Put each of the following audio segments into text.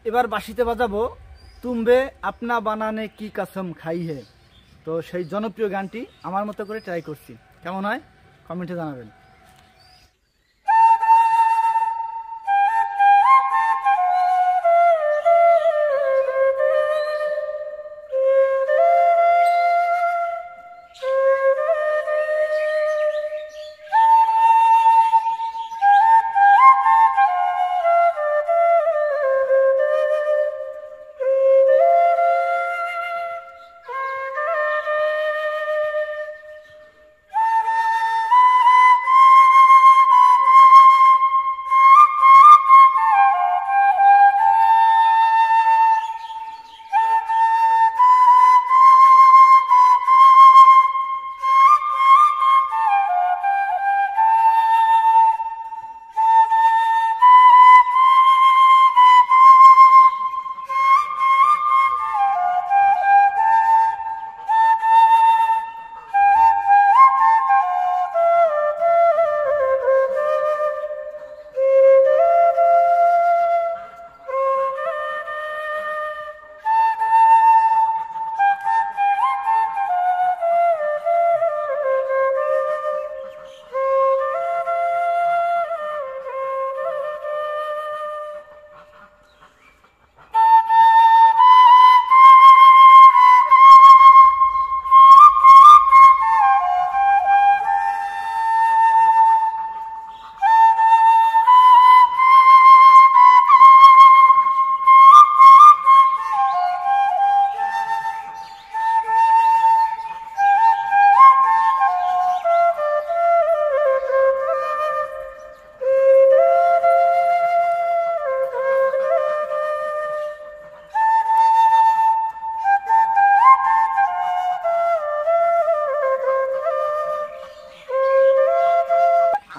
এবার বাঁশিতে বাজাবো তুমবে আপনা বানানে কি কাসম খাই হে। তো সেই জনপ্রিয় গানটি আমার মতো করে ট্রাই করছি, কেমন হয় কমেন্টে জানাবেন।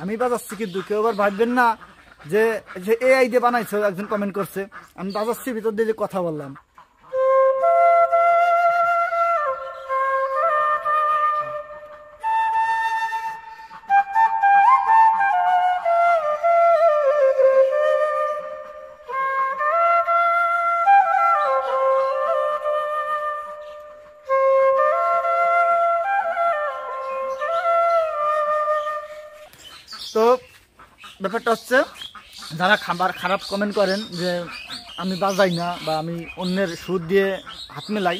আমি বাজাচ্ছি কিন্তু কেউ আবার ভাববেন না যে এআই দিয়ে বানাইছে। একজন কমেন্ট করছে আমি বাজাচ্ছি ভিতর দিয়ে যে কথা বললাম। তো ব্যাপারটা হচ্ছে যারা খারাপ কমেন্ট করেন যে আমি বাজাই না বা আমি অন্যের সুর দিয়ে হাত মেলাই,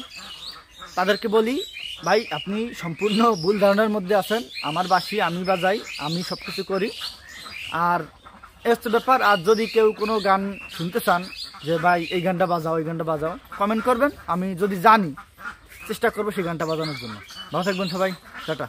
তাদেরকে বলি ভাই আপনি সম্পূর্ণ ভুল ধারণার মধ্যে আছেন। আমার বাঁশি আমি বাজাই, আমি সব কিছু করি। আর এই হচ্ছে ব্যাপার। আর যদি কেউ কোনো গান শুনতে চান যে ভাই এই গানটা বাজাও এই গানটা বাজাও, কমেন্ট করবেন, আমি যদি জানি চেষ্টা করবো সেই গানটা বাজানোর জন্য। ভালো থাকবেন সবাই, টাটা।